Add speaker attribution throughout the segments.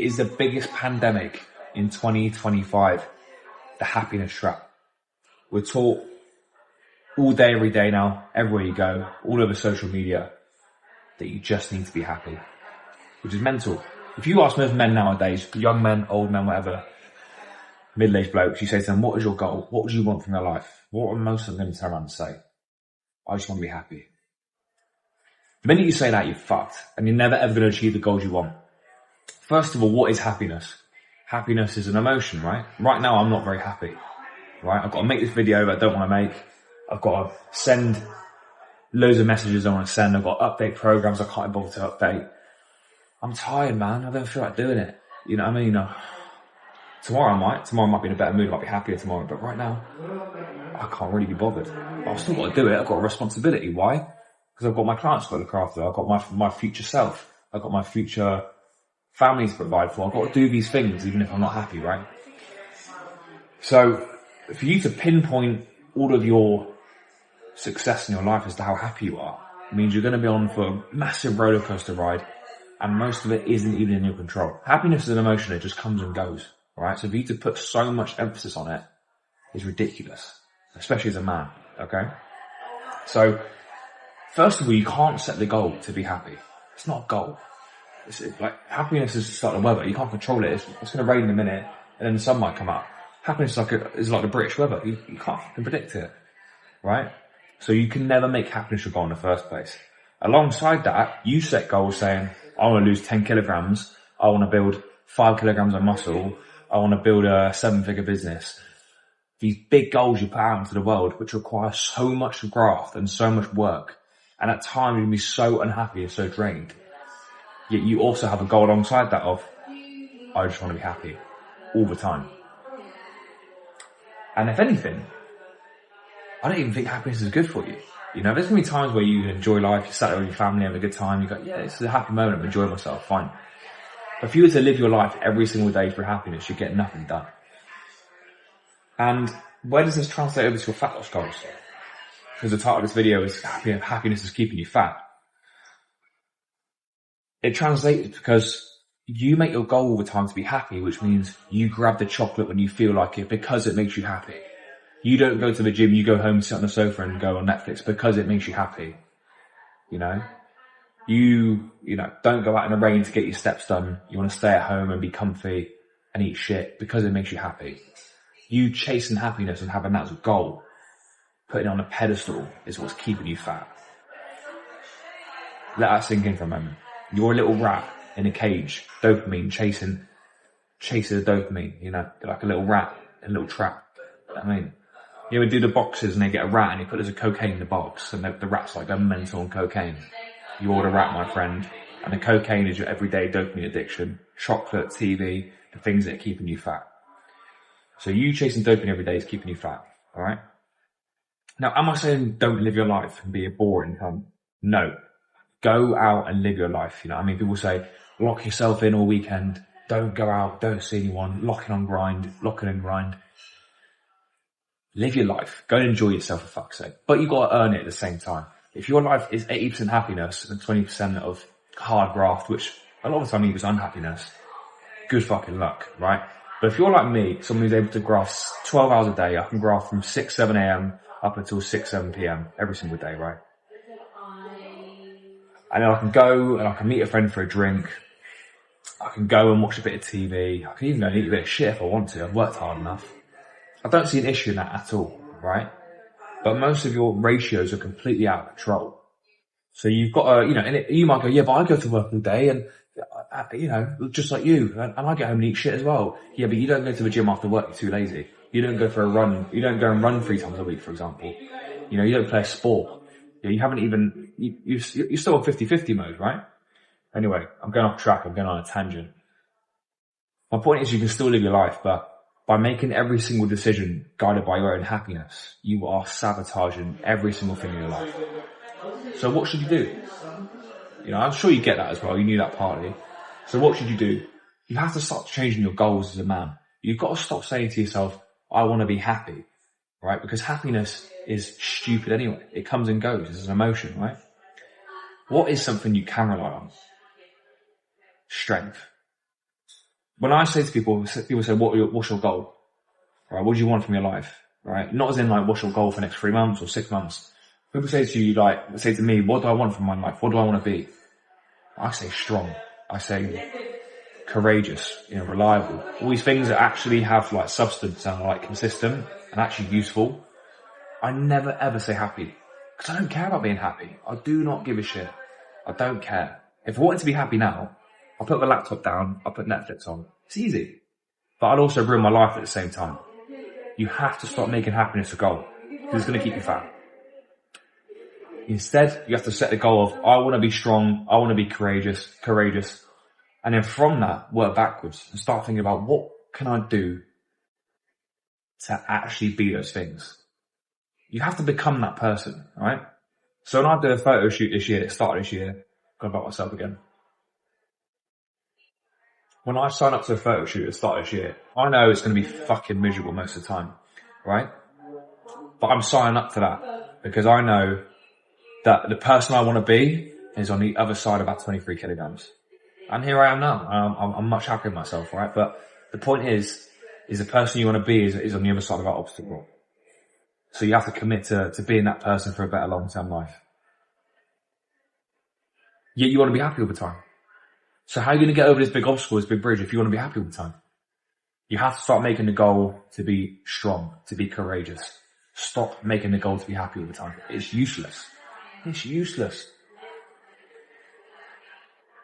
Speaker 1: It is the biggest pandemic in 2025, the happiness trap. We're taught all day, every day now, everywhere you go, all over social media, that you just need to be happy, which is mental. If you ask most men nowadays, young men, old men, whatever, middle-aged blokes, you say to them, what is your goal? What do you want from your life? What are most of them going to turn around and say? I just want to be happy. The minute you say that, you're fucked, and you're never ever going to achieve the goals you want. First of all, what is happiness? Happiness is an emotion, right? Right now, I'm not very happy, right? I've got to make this video that I don't want to make. I've got to send loads of messages I want to send. I've got to update programs I can't bother to update. I'm tired, man. I don't feel like doing it. You know what I mean? Tomorrow I might be in a better mood. I might be happier tomorrow. But right now, I can't really be bothered. But I've still got to do it. I've got a responsibility. Why? Because I've got my clients to look after. I've got my future self. I've got my future family to provide for. I've got to do these things even if I'm not happy, right? So for you to pinpoint all of your success in your life as to how happy you are, it means you're going to be on for a massive roller coaster ride, and most of it isn't even in your control. Happiness is an emotion, it just comes and goes, right? So for you to put so much emphasis on it is ridiculous, especially as a man, okay? So first of all, you can't set the goal to be happy. It's not a goal. It's like happiness is just like the weather. You can't control it. It's going to rain in a minute, and then the sun might come out. Happiness is like the British weather. You can't fucking predict it, right? So you can never make happiness your goal in the first place. Alongside that, you set goals saying, I want to lose 10 kilograms. I want to build 5 kilograms of muscle. I want to build a 7-figure business. These big goals you put out into the world, which require so much graft and so much work. And at times you'll be so unhappy and so drained. Yet you also have a goal alongside that of, I just want to be happy all the time. And if anything, I don't even think happiness is good for you. You know, there's going to be times where you enjoy life, you sat there with your family, having a good time, you go, yeah, this is a happy moment, I'm enjoying myself, fine. But if you were to live your life every single day for happiness, you'd get nothing done. And where does this translate over to your fat loss goals? Because the title of this video is Happiness is Keeping You Fat. It translates because you make your goal all the time to be happy, which means you grab the chocolate when you feel like it because it makes you happy. You don't go to the gym, you go home, sit on the sofa and go on Netflix because it makes you happy. You know? You don't go out in the rain to get your steps done. You want to stay at home and be comfy and eat shit because it makes you happy. You chasing happiness and having that as a goal, putting it on a pedestal, is what's keeping you fat. Let that sink in for a moment. You're a little rat in a cage, dopamine, chasing the dopamine, you know, like a little rat in a little trap. I mean, you ever do the boxes and they get a rat and you put loads of cocaine in the box and the rat's like, I'm mental on cocaine. You order rat, my friend, and the cocaine is your everyday dopamine addiction, chocolate, TV, the things that are keeping you fat. So you chasing dopamine every day is keeping you fat, alright? Now, am I saying don't live your life and be a boring cunt? No. Go out and live your life, you know what I mean? People say, lock yourself in all weekend, don't go out, don't see anyone, lock in and grind. Live your life. Go and enjoy yourself for fuck's sake. But you've got to earn it at the same time. If your life is 80% happiness and 20% of hard graft, which a lot of the time equals unhappiness, good fucking luck, right? But if you're like me, someone who's able to graft 12 hours a day, I can graft from 6, 7 a.m. up until 6, 7 p.m. every single day, right? And then I can go and I can meet a friend for a drink. I can go and watch a bit of TV. I can even go and eat a bit of shit if I want to. I've worked hard enough. I don't see an issue in that at all, right? But most of your ratios are completely out of control. So you've got to, and you might go, yeah, but I go to work all day and, just like you, and I get home and eat shit as well. Yeah, but you don't go to the gym after work, you're too lazy. You don't go for a run. You don't go and run 3 times a week, for example. You don't play a sport. You haven't even, you're still on 50-50 mode, right? Anyway, I'm going off track. I'm going on a tangent. My point is you can still live your life, but by making every single decision guided by your own happiness, you are sabotaging every single thing in your life. So what should you do? I'm sure you get that as well. You knew that partly. So what should you do? You have to start changing your goals as a man. You've got to stop saying to yourself, I want to be happy, right? Because happiness is stupid anyway. It comes and goes. It's an emotion, right? What is something you can rely on? Strength. when I say to people say, what's your goal? Right? What do you want from your life? Right? Not as in like, what's your goal for the next 3 months or 6 months? People say to you, say to me, what do I want from my life? What do I want to be? I say strong. I say courageous, reliable. All these things that actually have like substance and are like consistent and actually useful. I never ever say happy. Because I don't care about being happy. I do not give a shit. I don't care. If I wanted to be happy now, I'll put my laptop down, I'll put Netflix on. It's easy. But I'd also ruin my life at the same time. You have to stop making happiness a goal. Because it's going to keep you fat. Instead, you have to set the goal of, I want to be strong, I want to be courageous. And then from that, work backwards and start thinking about what can I do to actually be those things. You have to become that person, right? So when I did a photo shoot this year, started this year, got about myself again. When I sign up to a photo shoot at the start of this year, I know it's going to be fucking miserable most of the time, right? But I'm signing up to that because I know that the person I want to be is on the other side of about 23 kilograms. And here I am now. I'm much happier with myself, right? But the point is the person you want to be is on the other side of that obstacle. So you have to commit to being that person for a better long-term life. Yet you want to be happy all the time. So how are you going to get over this big obstacle, this big bridge, if you want to be happy all the time? You have to start making the goal to be strong, to be courageous. Stop making the goal to be happy all the time. It's useless. It's useless.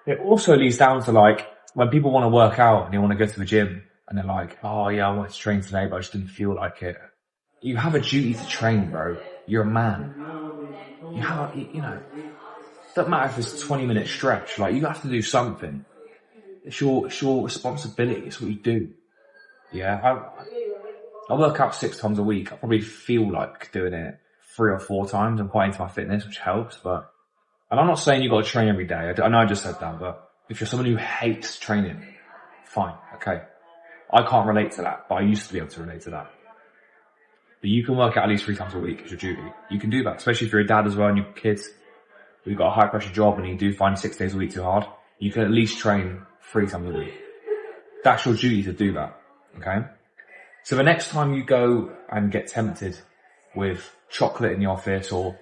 Speaker 1: It also leads down to like, when people want to work out and they want to go to the gym and they're like, oh yeah, I wanted to train today, but I just didn't feel like it. You have a duty to train, bro. You're a man. You have, doesn't matter if it's a 20-minute stretch. Like, you have to do something. It's your responsibility. It's what you do. Yeah. I work out 6 times a week. I probably feel like doing it 3 or 4 times. I'm quite into my fitness, which helps, and I'm not saying you got to train every day. I know I just said that, but if you're someone who hates training, fine. Okay. I can't relate to that, but I used to be able to relate to that. But you can work out at least 3 times a week as your duty. You can do that, especially if you're a dad as well and you've kids. You've got a high pressure job and you do find 6 days a week too hard. You can at least train 3 times a week. That's your duty to do that. Okay? So the next time you go and get tempted with chocolate in the office or,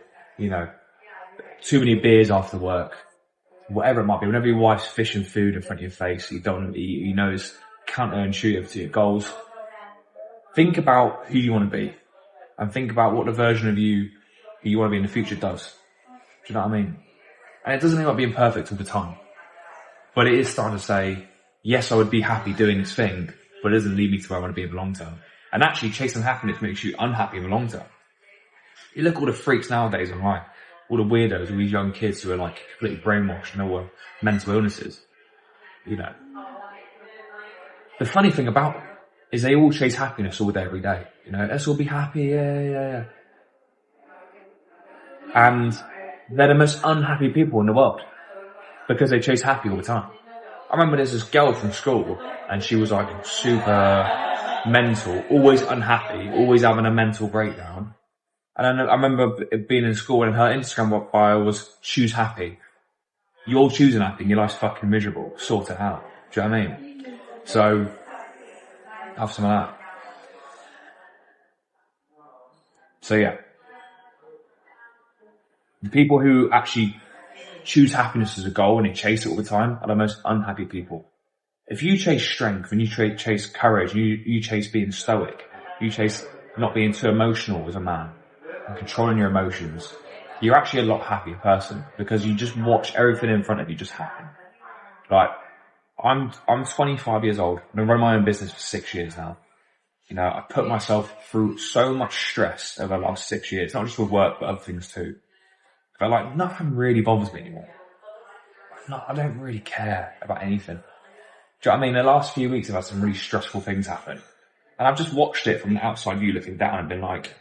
Speaker 1: too many beers after work, whatever it might be, whenever your wife's fishing food in front of your face, you don't want to eat, it's counterintuitive to your goals. Think about who you want to be and think about what the version of you who you want to be in the future does. Do you know what I mean? And it doesn't mean about being perfect all the time, but it is starting to say, yes, I would be happy doing this thing, but it doesn't lead me to where I want to be in the long term. And actually chasing happiness makes you unhappy in the long term. You look at all the freaks nowadays online, all the weirdos, all these young kids who are like completely brainwashed and all have mental illnesses. The funny thing about it is they all chase happiness all day, every day. Let's all be happy, yeah. And they're the most unhappy people in the world because they chase happy all the time. I remember there's this girl from school and she was like super mental, always unhappy, always having a mental breakdown. And I remember being in school and her Instagram bio was choose happy. You're choosing happy and your life's fucking miserable. Sort it out. Do you know what I mean? So, have some of that. So yeah. The people who actually choose happiness as a goal and they chase it all the time are the most unhappy people. If you chase strength and you chase courage, you chase being stoic, you chase not being too emotional as a man and controlling your emotions, you're actually a lot happier person because you just watch everything in front of you just happen. Like, I'm 25 years old. I've been running my own business for 6 years now. I put myself through so much stress over the last 6 years, not just with work, but other things too. But like, nothing really bothers me anymore. I don't really care about anything. Do you know what I mean? The last few weeks I've had some really stressful things happen. And I've just watched it from the outside view looking down and been like,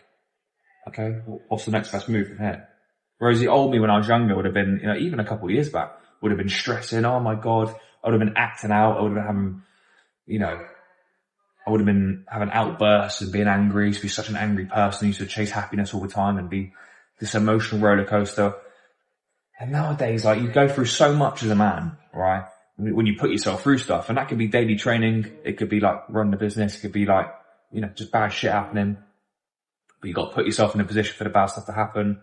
Speaker 1: okay, what's the next best move from here? Whereas the old me when I was younger would have been, even a couple of years back, would have been stressing, oh my God, I would have been acting out, I would have been having, I would have been having outbursts and being angry, used to be such an angry person, used to chase happiness all the time and be this emotional roller coaster. And nowadays, like, you go through so much as a man, right? when you put yourself through stuff. And that could be daily training. It could be like running a business. It could be like, just bad shit happening. But you got to put yourself in a position for the bad stuff to happen.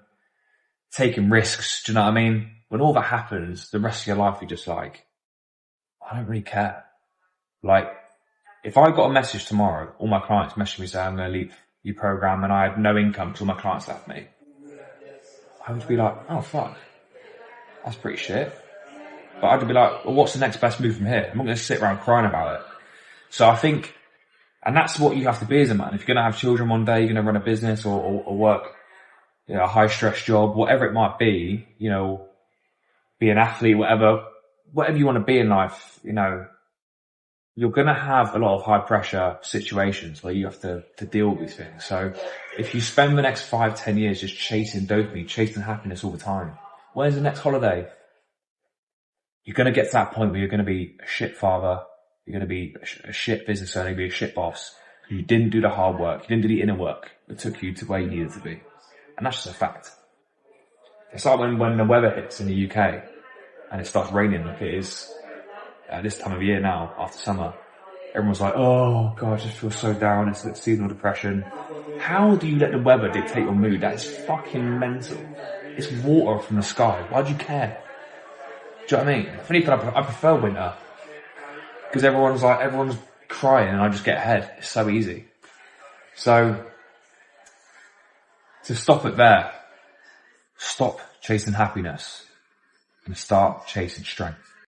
Speaker 1: Taking risks. Do you know what I mean? When all that happens, the rest of your life, you're just like, I don't really care. Like, if I got a message tomorrow, all my clients messaged me saying, I'm going to leave your program, and I had no income till my clients left me, I would be like, oh fuck, that's pretty shit. But I'd be like, well, what's the next best move from here? I'm not going to sit around crying about it. So I think, and that's what you have to be as a man. If you're going to have children one day, you're going to run a business or work, a high stress job, whatever it might be, be an athlete, whatever you want to be in life, you're going to have a lot of high pressure situations where you have to deal with these things. So if you spend the next 5-10 years just chasing dopamine, chasing happiness all the time, when's the next holiday? You're going to get to that point where you're going to be a shit father. You're going to be a shit business owner. You're going to be a shit boss. You didn't do the hard work. You didn't do the inner work that took you to where you needed to be. And that's just a fact. It's like when the weather hits in the UK and it starts raining like it is at this time of year now, after summer. Everyone's like, oh God, I just feel so down. It's seasonal depression. How do you let the weather dictate your mood? That is fucking mental. It's water from the sky. Why do you care? Do you know what I mean? If anything, I prefer winter. Because everyone's crying and I just get ahead. It's so easy. So, to stop it there, stop chasing happiness and start chasing strength.